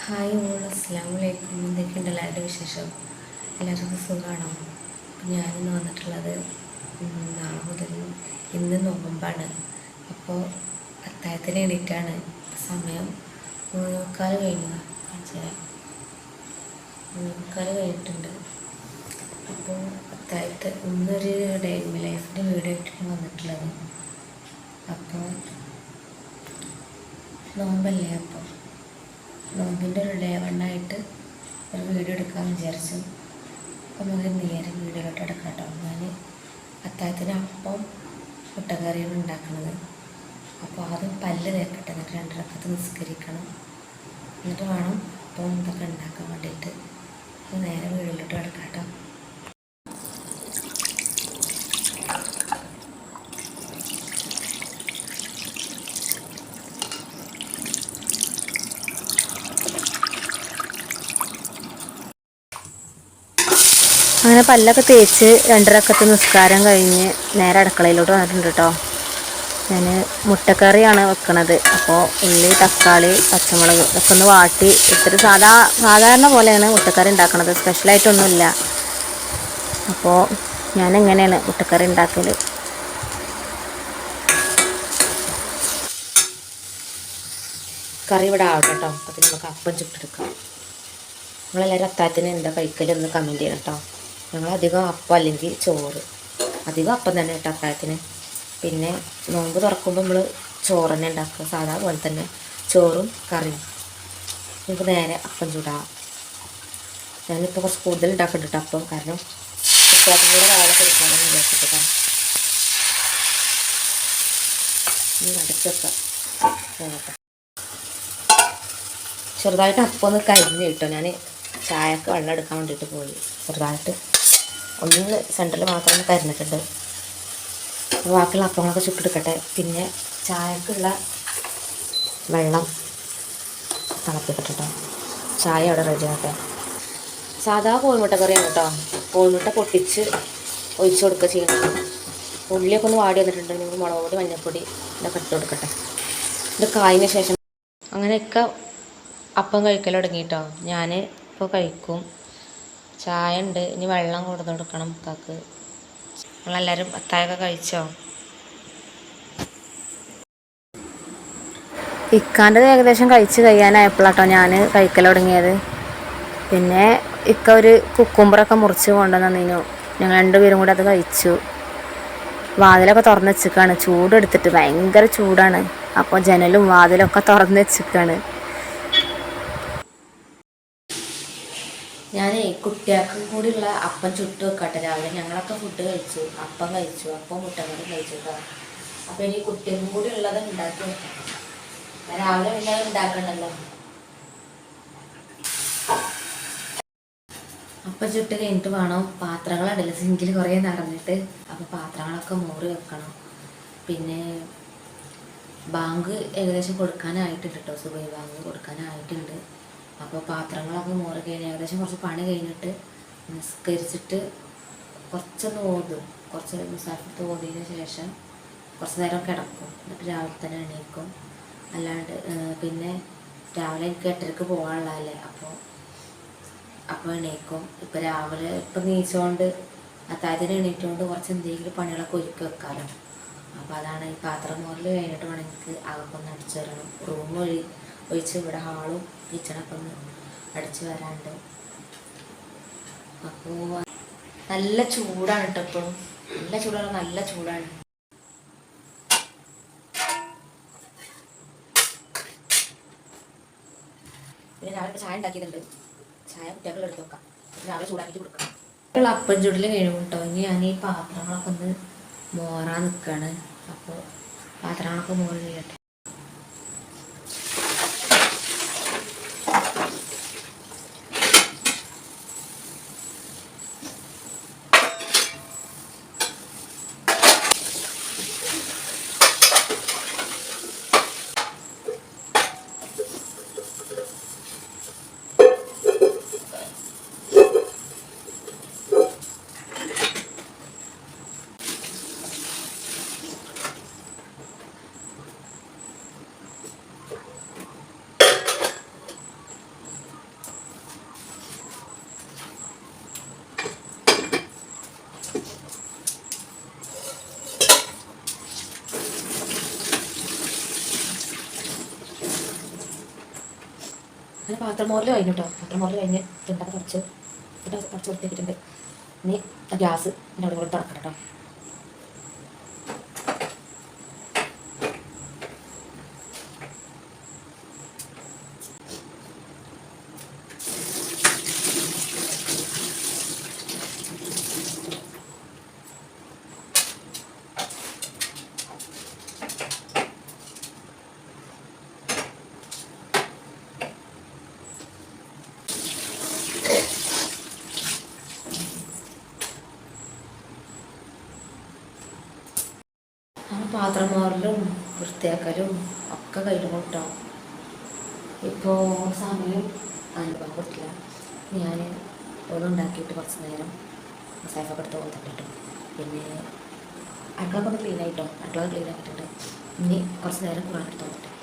Hi all അസ്സലാമു അലൈക്കും. എന്തൊക്കെയുണ്ട് എല്ലാവരുടെ വിശേഷം? എല്ലാവർക്കും സുഖമാണോ? ഞാനിന്ന് വന്നിട്ടുള്ളത് നാളെ മുതൽ ഇന്ന് നോമ്പാണ്. അപ്പോൾ അത്താഴത്തിന് എണീറ്റാണ്. സമയം 3:15 കഴിഞ്ഞു. കഴിഞ്ഞിട്ടുണ്ട്. അപ്പോൾ അത്താഴത്ത് ഇന്നൊരു ഡേ ഇൻ മൈ ലൈഫിൻ്റെ വീഡിയോ ആയിട്ടാണ് വന്നിട്ടുള്ളത്. അപ്പോൾ നോമ്പല്ലേ, അപ്പോൾ നോമ്പിൻ്റെ ഒരു ഡേ വണ്ണായിട്ട് ഒരു വീഡിയോ എടുക്കാമെന്ന് വിചാരിച്ചു. അപ്പോൾ നമുക്ക് നേരെ വീഡിയോയിലോട്ട് എടുക്കാം കേട്ടോ. ഞാൻ അത്താഴത്തിന് അപ്പം മുട്ടക്കറിയാണ് ഉണ്ടാക്കുന്നത്. അപ്പോൾ ആദ്യം പല്ല് തേക്കട്ടെ, എന്നിട്ട് 2 റക്അത്ത് നിസ്കരിക്കണം. എന്നിട്ട് വേണം അപ്പം ഇതൊക്കെ ഉണ്ടാക്കാൻ വേണ്ടിയിട്ട്. അപ്പോൾ നേരെ വീഡിയോയിലോട്ട് എടുക്കാം കേട്ടോ. അങ്ങനെ പല്ലൊക്കെ തേച്ച് 2 റക്അത്ത് നിസ്കാരം കഴിഞ്ഞ് നേരെ അടുക്കളയിലോട്ട് വന്നിട്ടുണ്ട് കേട്ടോ. ഞാൻ മുട്ടക്കറിയാണ് വെക്കണത്. അപ്പോൾ ഉള്ളി, തക്കാളി, പച്ചമുളക് ഒക്കെ ഒന്ന് വാട്ടി എടുത്തിട്ട് സാധാരണ പോലെയാണ് മുട്ടക്കറി ഉണ്ടാക്കണത്. സ്പെഷ്യലായിട്ടൊന്നുമില്ല. അപ്പോൾ ഞാൻ എങ്ങനെയാണ് മുട്ടക്കറി ഉണ്ടാക്കൽ. കറി ഇവിടെ ആവട്ടെ കേട്ടോ. അപ്പോൾ നമുക്ക് അപ്പം ചുട്ടെടുക്കാം. നമ്മളെല്ലാവരും അത്താഴത്തിന് എന്താ കഴിക്കലെന്ന് കമൻറ്റ് ചെയ്യണം കേട്ടോ. ഞങ്ങളധികം അപ്പം അല്ലെങ്കിൽ ചോറ്, അധികം അപ്പം തന്നെ കേട്ടോ അത്താഴത്തിന്. പിന്നെ നോമ്പ് തുറക്കുമ്പോൾ നമ്മൾ ചോറ് തന്നെ ഉണ്ടാക്കുക, സാധാ പോലെ തന്നെ ചോറും കറിയും. നമുക്ക് നേരെ അപ്പം ചൂടാം. ഞാനിപ്പോൾ കുറച്ച് കൂടുതൽ ഉണ്ടാക്കുന്നുണ്ട് കേട്ടോ അപ്പം, കാരണം കുട്ടികൾക്കും കൂടെ രാവിലെ കൊടുക്കാമെന്ന് വിചാരിച്ചിട്ടാണ്. അടച്ചൊക്കെ ചെറുതായിട്ട് അപ്പം ഒന്ന് കരിഞ്ഞ് കിട്ടോ. ഞാൻ ചായക്ക് വെള്ളം എടുക്കാൻ വേണ്ടിയിട്ട് പോയി. ചെറുതായിട്ട് ഒന്ന് സെൻറ്ററിൽ മാത്രം ഒന്ന് കരിഞ്ഞിട്ടുണ്ട്. ബാക്കിയുള്ള അപ്പങ്ങളൊക്കെ ചുട്ടെടുക്കട്ടെ. പിന്നെ ചായക്കുള്ള വെള്ളം തിളപ്പിക്കട്ടെ കേട്ടോ. ചായ അവിടെ റെഡി ആകട്ടെ. സാധാ കോഴിമുട്ട കറിയാണ് കേട്ടോ. കോഴിമുട്ട പൊട്ടിച്ച് ഒഴിച്ച് കൊടുക്കുക ചെയ്യണം. ഉള്ളിയൊക്കെ ഒന്ന് വാടി വന്നിട്ടുണ്ട്. നിങ്ങൾക്ക് മുളക് പൊടി, മഞ്ഞൾപ്പൊടി ഇതൊക്കെ ഇട്ട് കൊടുക്കട്ടെ. ഇത് കായതിന് ശേഷം അങ്ങനെയൊക്കെ അപ്പം കഴിക്കൽ തുടങ്ങി കേട്ടോ. ഞാൻ ഇപ്പോൾ കഴിക്കും. ചായ ഉണ്ട്, ഇനി വെള്ളം കൊടുത്ത് കൊടുക്കണം കാക്ക്. നിങ്ങളെല്ലാവരും അത്താഴമൊക്കെ കഴിച്ചോ? ഇക്കാൻ്റെ ഏകദേശം കഴിച്ച് കഴിയാനായപ്പോഴാട്ടോ ഞാൻ കഴിക്കൽ തുടങ്ങിയത്. പിന്നെ ഇക്ക ഒരു കുക്കുംബറൊക്കെ മുറിച്ച് കൊണ്ടുവന്നു. ഞങ്ങൾ 2 പേരും കൂടെ അത് കഴിച്ചു. വാതിലൊക്കെ തുറന്ന് വെച്ചിരിക്കുകയാണ്. ചൂടെടുത്തിട്ട് ഭയങ്കര ചൂടാണ്. അപ്പോൾ ജനലും വാതിലൊക്കെ തുറന്ന് വെച്ചിരിക്കുകയാണ്. ഞാൻ കുട്ടികൾക്കും കൂടിയുള്ള അപ്പം ചുട്ട് വെക്കട്ടെ രാവിലെ. ഞങ്ങളൊക്കെ ഫുഡ് കഴിച്ചു, അപ്പം കഴിച്ചു, അപ്പം മുട്ടക്കറി കഴിച്ചു കേട്ടോ. അപ്പോൾ ഇനി കുട്ടികൾക്കും കൂടി ഉള്ളത് ഉണ്ടാക്കി വെക്കാം. രാവിലെ പിന്നെ ഉണ്ടാക്കണമല്ലോ. അപ്പം ചുട്ട് കഴിഞ്ഞിട്ട് വേണം, പാത്രങ്ങളുണ്ടല്ലോ സിങ്കിൽ കുറേ നിറഞ്ഞിട്ട്. അപ്പോൾ പാത്രങ്ങളൊക്കെ മോറി വെക്കണം. പിന്നെ ബാങ്ക് ഏകദേശം കൊടുക്കാനായിട്ടുണ്ട് കേട്ടോ. സുബൈ ബാങ്ക് കൊടുക്കാനായിട്ടുണ്ട്. അപ്പോൾ പാത്രങ്ങളൊക്കെ മോറി കഴിഞ്ഞ് ഏകദേശം കുറച്ച് പണി കഴിഞ്ഞിട്ട് നിസ്കരിച്ചിട്ട് കുറച്ചൊന്ന് ഓതും. കുറച്ച് മുസാഫത്ത് ഓതിയതിന് ശേഷം കുറച്ച് നേരം കിടക്കും. എന്നിട്ട് രാവിലെ തന്നെ എണീക്കും. അല്ലാണ്ട് പിന്നെ രാവിലെ എനിക്ക് 8:30 പോകാനുള്ളതല്ലേ. അപ്പോൾ എണീക്കും. ഇപ്പോൾ രാവിലെ ഇപ്പം നീച്ചുകൊണ്ട് അത്താഴത്തിന് എണീറ്റുകൊണ്ട് കുറച്ച് എന്തെങ്കിലും പണികളൊക്കെ ഒരുക്കി വെക്കാമല്ലോ. അപ്പോൾ അതാണ് ഈ പാത്രം മോറിൽ കഴിഞ്ഞിട്ട് വേണം എനിക്ക് അകത്തൊന്ന് അടിച്ചു വരണം. റൂം ഒഴിച്ച് ഇവിടെ ഹാളും കിച്ചണൊക്കെ ഒന്ന് അടിച്ചു വരാണ്ട്. അപ്പോൾ നല്ല ചൂടാണ് കേട്ടോ. ഇപ്പോഴും നല്ല ചൂടാണ്, നല്ല ചൂടാണ്. പിന്നെ രാവിലെ ചായ ഉണ്ടാക്കിയതുണ്ട്. ചായ കുട്ടികൾ എടുത്ത് വെക്കാം. രാവിലെ ചൂടാക്കിയിട്ട് കൊടുക്കാം. അപ്പം ചുടൽ കഴിയും കേട്ടോ. ഇനി ഞാൻ ഈ പാത്രങ്ങളൊക്കെ ഒന്ന് മോറാൻ നിൽക്കുകയാണ്. അപ്പോൾ പാത്രങ്ങളൊക്കെ മോറി ചെയ്യട്ടെ. അങ്ങനെ പാത്രം മോറിൽ കഴിഞ്ഞു കേട്ടോ. പാത്രം മോറിൽ കഴിഞ്ഞ് തുണ്ടൊക്കെ തുടച്ച് വൃത്തിയാക്കിയിട്ടുണ്ട്. ഇനി ഗ്യാസ് എൻ്റെ അവിടെ കൂടെ തുറക്കണം കേട്ടോ. പാത്രം മോറലും വൃത്തിയാക്കലും ഒക്കെ കഴിഞ്ഞു കേട്ടോ. ഇപ്പോൾ സമയം അനുഭവം കൊടുത്തില്ല. ഞാൻ ഒന്നുണ്ടാക്കിയിട്ട് കുറച്ച് നേരം മസാലൊക്കെ എടുത്ത് കൊടുത്തിട്ടോ. പിന്നെ അടുക്കളൊക്കെ ഒന്ന് ക്ലീൻ ആയിട്ടോ. അടുക്കള ക്ലീൻ ആക്കിയിട്ടുണ്ട്. ഇനി കുറച്ച് നേരം ഖുർആൻ എടുത്ത് കൊടുത്തിട്ട്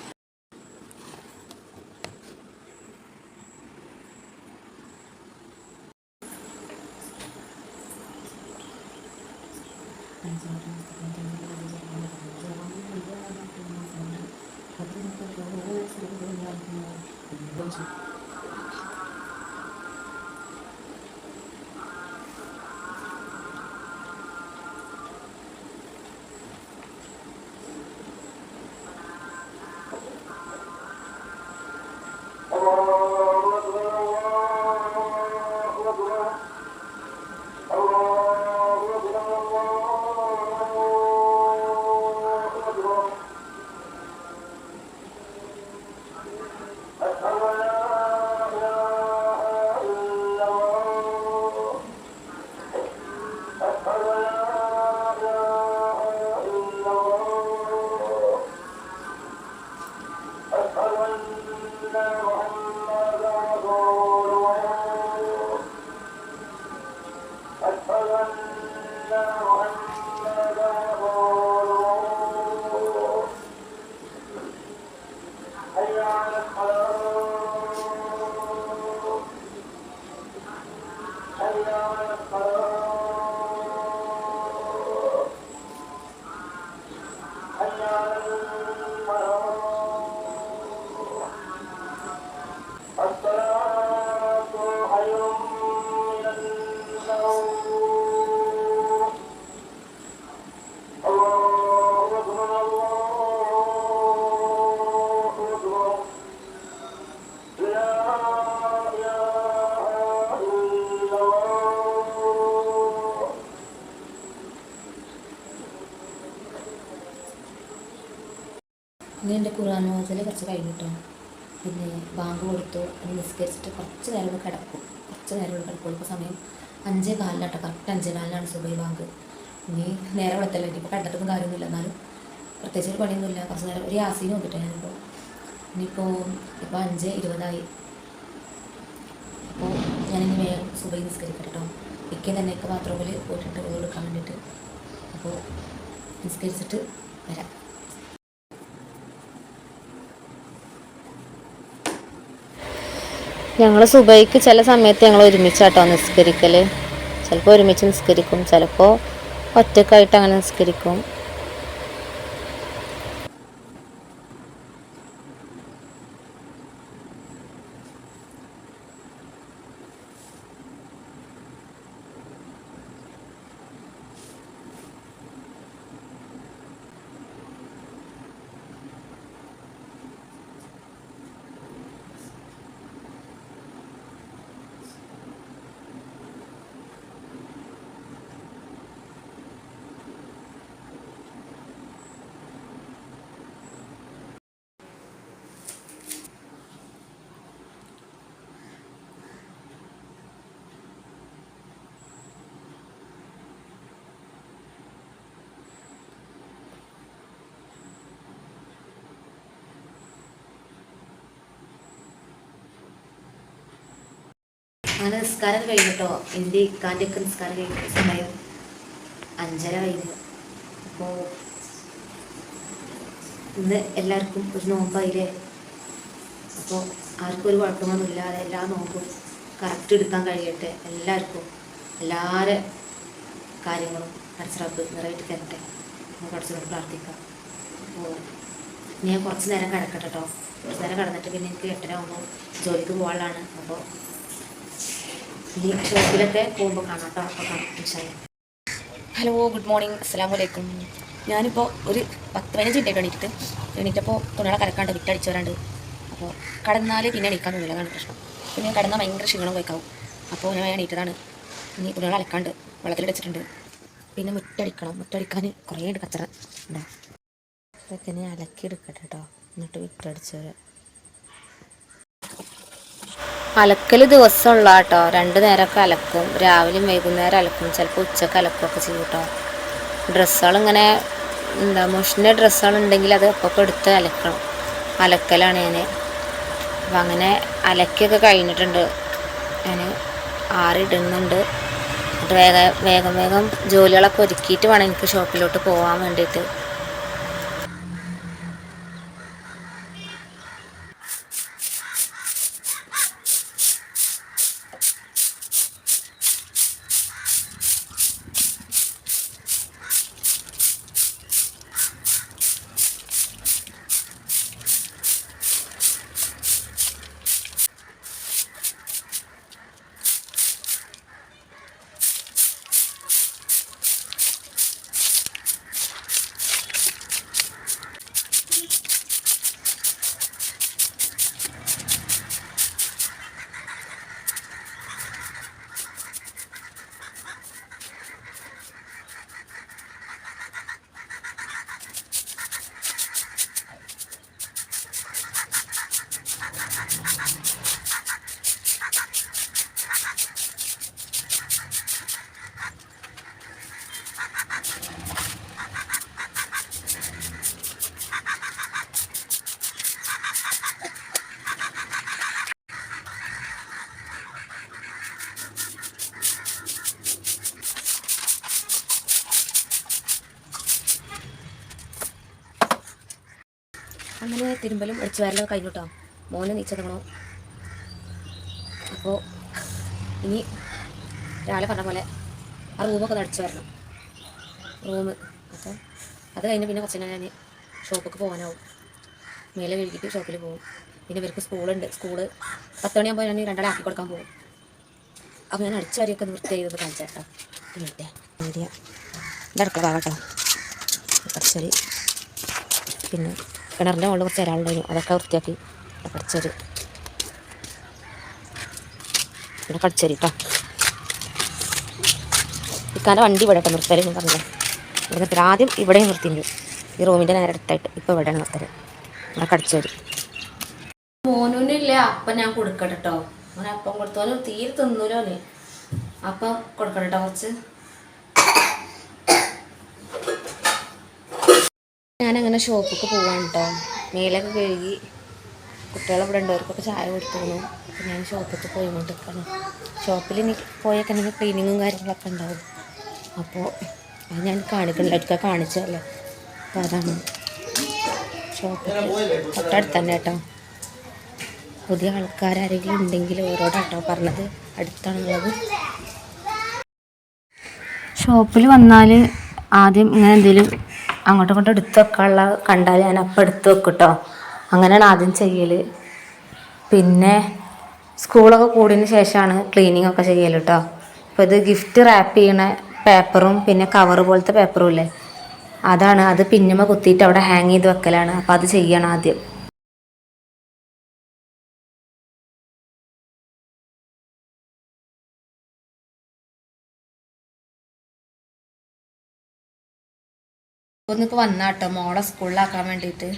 ഇനി എൻ്റെ ഖുർആൻ ഓതൽ കുറച്ച് കഴിഞ്ഞിട്ടോ. പിന്നെ ബാങ്ക് കൊടുത്തു. അത് നിസ്കരിച്ചിട്ട് കുറച്ച് നേരം ഒന്ന് കിടക്കും. ഇപ്പോൾ സമയം 5:15 കേട്ടോ. കറക്റ്റ് 5:15 സുബൈ ബാങ്ക്. ഇനി നേരെ വെളുത്തല്ലേ. ഇപ്പോൾ കണ്ടിട്ടൊന്നും കാര്യമൊന്നുമില്ല. എന്നാലും പ്രത്യേകിച്ച് ഒരു പണിയൊന്നുമില്ല. കുറച്ച് നേരം ഒരു യാസീൻ നോക്കിയിട്ട് ഞാനിപ്പോൾ ഇപ്പോൾ 5:20 അപ്പോൾ ഞാനിനി വേഗം സുബൈ നിസ്കരിക്കട്ടെ കേട്ടോ. തന്നെയൊക്കെ ബാത്റൂമിൽ പോയിട്ടുണ്ട് കൊടുക്കാൻ വേണ്ടിയിട്ട്. അപ്പോൾ നിസ്കരിച്ചിട്ട് വരാം. ഞങ്ങൾ സുബൈക്ക് ചില സമയത്ത് ഞങ്ങൾ ഒരുമിച്ചാട്ടോ നിസ്കരിക്കൽ. ചിലപ്പോൾ ഒരുമിച്ച് നിസ്കരിക്കും, ചിലപ്പോൾ ഒറ്റക്കായിട്ട് അങ്ങനെ നിസ്കരിക്കും. അങ്ങനെ നിസ്കാരം കഴിഞ്ഞിട്ടോ. എൻ്റെ ഇക്കാൻ്റെയൊക്കെ നിസ്കാരം കഴിഞ്ഞ സമയം 5:30 കഴിഞ്ഞു. അപ്പോൾ ഇന്ന് എല്ലാവർക്കും ഒരു നോമ്പായില്ലേ. അപ്പോൾ ആർക്കും ഒരു കുഴപ്പമൊന്നുമില്ലാതെ എല്ലാ നോമ്പും കറക്റ്റ് എടുക്കാൻ കഴിയട്ടെ. എല്ലാവരുടെ കാര്യങ്ങളും പടച്ച റബ്ബ് നിറവേറ്റി തരട്ടെ. നമുക്ക് പടച്ചവരോട് പ്രാർത്ഥിക്കാം. അപ്പോൾ ഞാൻ കുറച്ച് നേരം കിടക്കട്ടെ കേട്ടോ. കുറച്ച് നേരം കിടന്നിട്ട് പിന്നെ എനിക്ക് 8:30 ആകുമ്പോൾ ജോലിക്ക് പോകാനുള്ളതാണ്. അപ്പോൾ ഈ ഷോപ്പിലൊക്കെ പോകുമ്പോൾ കാണാം കേട്ടോ. അപ്പോൾ കാണാം ഇൻഷാല്ലാ. ഹലോ, ഗുഡ് മോർണിംഗ്, അസ്സലാമു അലൈക്കും. ഞാനിപ്പോൾ ഒരു 10-15 മിനിറ്റ് എണീറ്റപ്പോൾ തുണികളെ കലക്കാണ്ട് വിറ്റടിച്ച് വരാണ്ട്. അപ്പോൾ കടന്നാൽ പിന്നെ എണീക്കാൻ തോന്നില്ല, അതാണ് പ്രശ്നം. പിന്നെ കടന്നാൽ ഭയങ്കര ക്ഷീണം വയ്ക്കാവും. അപ്പോൾ ഞാൻ എണീറ്റതാണ്. ഇനി തുണികൾ അലക്കാണ്ട് വെള്ളത്തിൽ വെച്ചിട്ടുണ്ട്. പിന്നെ മുറ്റടിക്കാൻ കുറേ ഉണ്ട് കച്ചറ ഉണ്ടോ. ഇതൊക്കെ ഞാൻ അലക്കിയെടുക്കട്ടെ കേട്ടോ, എന്നിട്ട് വിറ്റടിച്ച് വരാം. അലക്കൽ ദിവസമുള്ള കേട്ടോ, 2 നേരമൊക്കെ അലക്കും. രാവിലെയും വൈകുന്നേരം അലക്കും, ചിലപ്പോൾ ഉച്ചക്ക് അലക്കുകയൊക്കെ ചെയ്യും കേട്ടോ. ഡ്രസ്സുകളിങ്ങനെ മുഷിഞ്ഞ ഡ്രസ്സുകളുണ്ടെങ്കിൽ അത് ഒപ്പം എടുത്ത് അലക്കലാണ് ഞാൻ. അപ്പം അങ്ങനെ അലക്കിയൊക്കെ കഴിഞ്ഞിട്ടുണ്ട്. ഞാൻ ആറിടുന്നുണ്ട്. എന്നിട്ട് വേഗം ജോലികളൊക്കെ ഒരുക്കിയിട്ട് വേണം എനിക്ക് ഷോപ്പിലോട്ട് പോകാൻ വേണ്ടിയിട്ട്. അങ്ങനെ തിരുമ്പലും അടിച്ചു വരലൊക്കെ കഴിഞ്ഞു കേട്ടോ. മോനെ നീച്ചെടുക്കണോ. അപ്പോൾ ഇനി രാവിലെ പറഞ്ഞ പോലെ ആ റൂമൊക്കെ ഒന്ന് അടിച്ചു വരണം, റൂം. അപ്പോൾ അത് കഴിഞ്ഞ് പിന്നെ കുറച്ച് ഞാൻ ഷോപ്പിലേക്ക് പോകാനാവും. മേലെ കഴുകിയിട്ട് ഷോപ്പിൽ പോകും. പിന്നെ ഇവർക്ക് സ്കൂളുണ്ട്. സ്കൂള് 10 മണിയാകുമ്പോൾ ഞാൻ 2:30 ആക്കി കൊടുക്കാൻ പോകും. അപ്പോൾ ഞാൻ അടിച്ചു വരെയൊക്കെ വൃത്തി ചെയ്തത് കാണിച്ചേട്ടോ. പിന്നെ മീഡിയ ഇതടക്ക ഭാഗട്ടോ അടിച്ചൊരു. പിന്നെ കിണറിൻ്റെ മുകളിൽ കുറച്ച് ഒരാളുണ്ടായിരുന്നു, അതൊക്കെ വൃത്തിയാക്കി കടിച്ചൊരു. പിന്നെ കടിച്ചരി കേട്ടോ. ഇക്കാൻ്റെ വണ്ടി ഇവിടെ കേട്ടോ നിർത്തൽ. ഞാൻ പറഞ്ഞില്ലേ ഇവിടെ നിർത്തൽ. ആദ്യം ഇവിടെയും നിർത്തിയിട്ടുണ്ട്, ഈ റൂമിൻ്റെ നേരെ അടുത്തായിട്ട്. ഇപ്പോൾ ഇവിടെയാണ് നിർത്തൽ. ഇവിടെ കടിച്ചരി. മോനൂനില്ല അപ്പം ഞാൻ കൊടുക്കട്ടെ കേട്ടോ. മോനെ അപ്പം കൊടുത്തോനും തീരെ തിന്നൂലോന്. അപ്പം കൊടുക്കട്ടെ കേട്ടോ കുറച്ച്. ഞാനങ്ങനെ ഷോപ്പിലേക്ക് പോവാണ് കേട്ടോ. മേലൊക്കെ കഴുകി കുട്ടികളെ ഇവിടെ ഉണ്ടവർക്കൊക്കെ ചായ കൊടുത്തിരുന്നു. അപ്പോൾ ഞാൻ ഷോപ്പിലേക്ക് പോയിക്കൊണ്ട് നിൽക്കണം. ഷോപ്പിൽ ഇനി പോയൊക്കെ എനിക്ക് ക്ലീനിങ്ങും കാര്യങ്ങളൊക്കെ ഉണ്ടാവും. അപ്പോൾ അത് ഞാൻ കാണിക്കണില്ല, അടുക്ക കാണിച്ചല്ലേ. അപ്പോൾ അതാണ് ഷോപ്പിൽ തൊട്ടടുത്ത് തന്നെ കേട്ടോ. പുതിയ ആൾക്കാരെങ്കിലും ഉണ്ടെങ്കിൽ ഓരോടാട്ടോ പറഞ്ഞത്, അടുത്താണുള്ളത്. ഷോപ്പിൽ വന്നാൽ ആദ്യം ഇങ്ങനെ എന്തെങ്കിലും അങ്ങോട്ടും ഇങ്ങോട്ടും എടുത്ത് വെക്കാനുള്ള കണ്ടാൽ ഞാൻ അപ്പം എടുത്ത് വെക്കും കേട്ടോ. അങ്ങനെയാണ് ആദ്യം ചെയ്യൽ. പിന്നെ സ്കൂളൊക്കെ കൂടിയതിന് ശേഷമാണ് ക്ലീനിങ് ഒക്കെ ചെയ്യൽ കേട്ടോ. അപ്പോൾ ഇത് ഗിഫ്റ്റ് റാപ്പ് ചെയ്യണ പേപ്പറും പിന്നെ കവർ പോലത്തെ പേപ്പറും ഇല്ലേ, അതാണ്. അത് പിന്നുമ കുത്തിയിട്ട് അവിടെ ഹാങ് ചെയ്ത് വെക്കലാണ്. അപ്പോൾ അത് ചെയ്യണം ആദ്യം. ഒന്നിപ്പോൾ വന്നാട്ടോ മോളെ സ്കൂളിലാക്കാൻ വേണ്ടിയിട്ട്.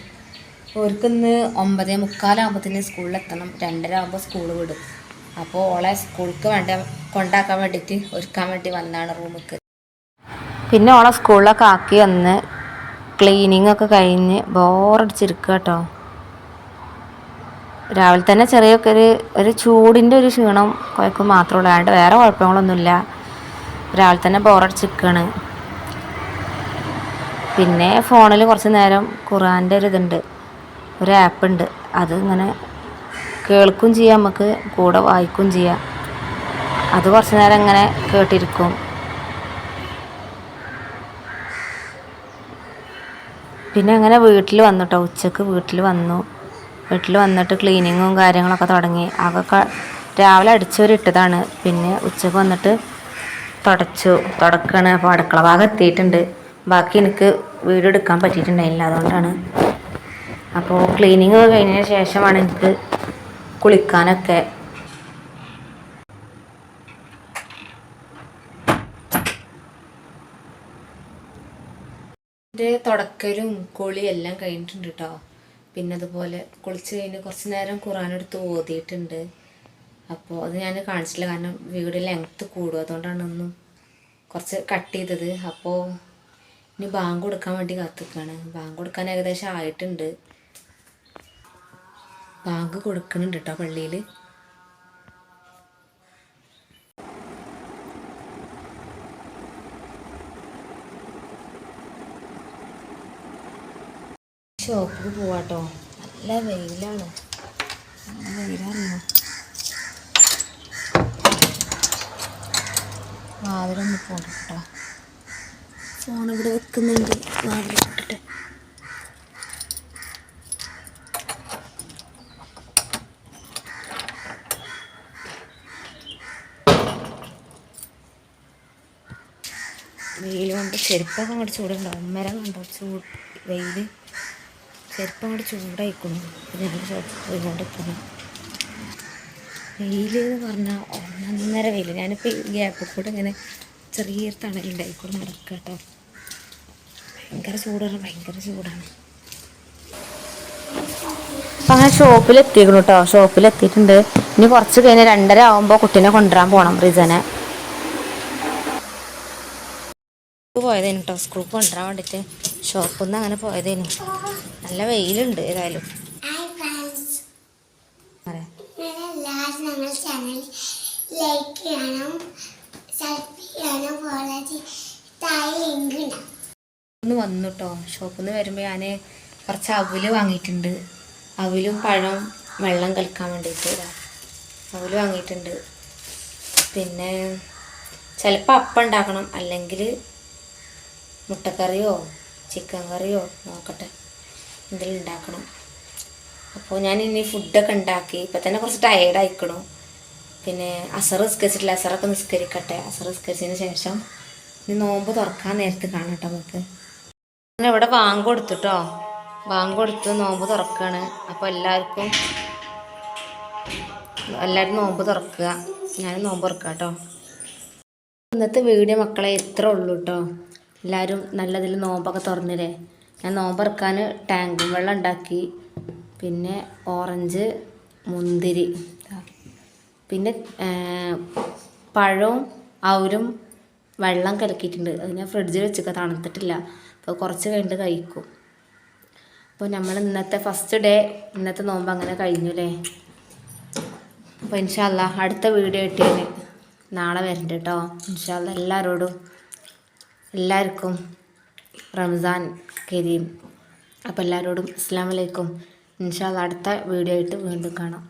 ഓർക്കിന്ന് 9:45 സ്കൂളിലെത്തണം. 2:30 ആകുമ്പോൾ സ്കൂൾ വിടും. അപ്പോൾ ഓളെ സ്കൂൾക്ക് കൊണ്ടാക്കാൻ വേണ്ടിയിട്ട് ഒരുക്കാൻ വേണ്ടി വന്നാണ് റൂമിക്ക്. പിന്നെ ഓളെ സ്കൂളിലൊക്കെ ആക്കി വന്ന് ക്ലീനിങ് ഒക്കെ കഴിഞ്ഞ് ബോറടിച്ചിരിക്കുക കേട്ടോ. രാവിലെ തന്നെ ചെറിയൊക്കെ ഒരു ചൂടിൻ്റെ ഒരു ക്ഷീണം കുഴപ്പം മാത്രമേ ഉള്ളൂ, അല്ലാണ്ട് വേറെ കുഴപ്പങ്ങളൊന്നുമില്ല. രാവിലെ തന്നെ ബോറടിച്ചിരിക്കുകയാണ്. പിന്നെ ഫോണിൽ കുറച്ച് നേരം ഖുർആൻ്റെ ഒരു ഇതുണ്ട്, ഒരു ആപ്പ് ഉണ്ട്. അത് ഇങ്ങനെ കേൾക്കും ചെയ്യാം, നമുക്ക് കൂടെ വായിക്കും ചെയ്യാം. അത് കുറച്ച് നേരം ഇങ്ങനെ കേട്ടിരിക്കും. പിന്നെ അങ്ങനെ വീട്ടിൽ വന്നു കേട്ടോ. ഉച്ചക്ക് വീട്ടിൽ വന്നിട്ട് ക്ലീനിങ്ങും കാര്യങ്ങളൊക്കെ തുടങ്ങി. അതൊക്കെ രാവിലെ അടിച്ചോരിട്ടതാണ്. പിന്നെ ഉച്ചക്ക് വന്നിട്ട് തുടക്കാണ്. അപ്പോൾ അടുക്കള ഭാഗം എത്തിയിട്ടുണ്ട്. ബാക്കി എനിക്ക് വീഡിയോ എടുക്കാൻ പറ്റിയിട്ടുണ്ടായില്ല, അതുകൊണ്ടാണ്. അപ്പോൾ ക്ലീനിങ് കഴിഞ്ഞതിന് ശേഷമാണ് എനിക്ക് കുളിക്കാനൊക്കെ. എൻ്റെ തുടക്കലും കുളിയും എല്ലാം കഴിഞ്ഞിട്ടുണ്ട് കേട്ടോ. പിന്നെ അതുപോലെ കുളിച്ച് കഴിഞ്ഞ് കുറച്ച് നേരം ഖുറാനെടുത്ത് ഓതിയിട്ടുണ്ട്. അപ്പോൾ അത് ഞാൻ കാണിച്ചില്ല, കാരണം വീഡിയോ ലെങ്ത്ത് കൂടും, അതുകൊണ്ടാണ് ഒന്നും കുറച്ച് കട്ട് ചെയ്തത്. അപ്പോൾ ഇനി ബാങ്ക് കൊടുക്കാൻ വേണ്ടി കാത്തിക്കാണ്. ബാങ്ക് കൊടുക്കാൻ ഏകദേശം ആയിട്ടുണ്ട്. ബാങ്ക് കൊടുക്കുന്നുണ്ട് കേട്ടോ പള്ളിയിൽ. ഷോപ്പിൽ പോവാട്ടോ. നല്ല വെയിലാണ്, വാതിലൊന്ന് പോകട്ടോ. ഫോൺ ഇവിടെ വെക്കുന്നുണ്ട്, വാതിലിട്ടിട്ട്. വെയിൽ കൊണ്ട് ചെരുപ്പൊക്കെ അങ്ങോട്ട് ചൂടുണ്ടാവും. മരം കണ്ടോ വെയിൽ, ചെരുപ്പം അങ്ങോട്ട് ചൂടായിക്കണം. ഞാൻ പോയിക്കൊണ്ടിരിക്കുന്നു. വെയിൽ എന്ന് പറഞ്ഞാൽ ഒന്നര വെയിൽ. ഞാനിപ്പോൾ ഈ ഗ്യാപ്പിൽ കൂടെ ഇങ്ങനെ ചെറിയൊരു തണലുണ്ടായിക്കൂടെ നടക്കുക കേട്ടോ. ഭയങ്കര ചൂടാണ്. അപ്പം അങ്ങനെ ഷോപ്പിലെത്തിക്കണം കേട്ടോ. ഷോപ്പിലെത്തിയിട്ടുണ്ട്. ഇനി കുറച്ച് കഴിഞ്ഞ് 2:30 ആകുമ്പോൾ കുട്ടീനെ കൊണ്ടുവരാൻ പോകണം, റിസനെ. പോയതേനു കേട്ടോ, സ്കൂൾക്ക് കൊണ്ടുവരാൻ വേണ്ടിയിട്ട് ഷോപ്പിൽ നിന്ന് അങ്ങനെ പോയതേനു. നല്ല വെയിലുണ്ട് ഏതായാലും. ഒന്ന് വന്നു കേട്ടോ. ഷോപ്പിൽ നിന്ന് വരുമ്പോൾ ഞാൻ കുറച്ച് അവല് വാങ്ങിയിട്ടുണ്ട്. അവലും പഴം വെള്ളം കലക്കാൻ വേണ്ടിയിട്ട് അവല് വാങ്ങിയിട്ടുണ്ട്. പിന്നെ ചിലപ്പോൾ അപ്പം ഉണ്ടാക്കണം, അല്ലെങ്കിൽ മുട്ടക്കറിയോ ചിക്കൻ കറിയോ നോക്കട്ടെ, എന്തെങ്കിലും ഉണ്ടാക്കണം. അപ്പോൾ ഞാൻ ഇനി ഫുഡൊക്കെ ഉണ്ടാക്കി. ഇപ്പം തന്നെ കുറച്ച് ടയേർഡായിക്കണം. പിന്നെ അസർ നിസ്കരിച്ചിട്ടില്ല, അസറൊക്കെ നിസ്കരിക്കട്ടെ. അസർ നിസ്കരിച്ചതിന് ശേഷം ഇനി നോമ്പ് തുറക്കാൻ നേരത്ത് കാണാം കേട്ടോ നമുക്ക്. അങ്ങനെ ഇവിടെ ബാങ്ക് കൊടുത്തിട്ടോ, ബാങ്ക് കൊടുത്ത് നോമ്പ് തുറക്കുകയാണ്. അപ്പോൾ എല്ലാവരും നോമ്പ് തുറക്കുക. ഞാൻ നോമ്പ് തുറക്കാം കേട്ടോ. ഇന്നത്തെ വീഡിയോ മക്കളെ ഇത്ര ഉള്ളൂ കേട്ടോ. എല്ലാവരും നല്ലതിൽ നോമ്പൊക്കെ തുറന്നില്ലേ. ഞാൻ നോമ്പ് തുറക്കാൻ ടാങ്കും വെള്ളം ഉണ്ടാക്കി. പിന്നെ ഓറഞ്ച്, മുന്തിരി, പിന്നെ പഴവും അവരും വെള്ളം കലക്കിയിട്ടുണ്ട്. അത് ഞാൻ ഫ്രിഡ്ജിൽ വെച്ചൊക്കെ തണുത്തിട്ടില്ല. അപ്പോൾ കുറച്ച് കഴിഞ്ഞിട്ട് കഴിക്കും. അപ്പോൾ നമ്മൾ ഇന്നത്തെ ഫസ്റ്റ് ഡേ, ഇന്നത്തെ നോമ്പ് അങ്ങനെ കഴിഞ്ഞു അല്ലേ. അപ്പോൾ ഇൻഷാ അല്ലാഹ് അടുത്ത വീഡിയോ ആയിട്ട് നാളെ വരണ്ട കേട്ടോ. ഇൻഷാ അല്ലാഹ് എല്ലാവർക്കും റംസാൻ കരീം. അപ്പോൾ എല്ലാവരോടും അസ്സലാമു അലൈക്കും. ഇൻഷാ അല്ലാഹ് അടുത്ത വീഡിയോ ആയിട്ട് വീണ്ടും കാണാം.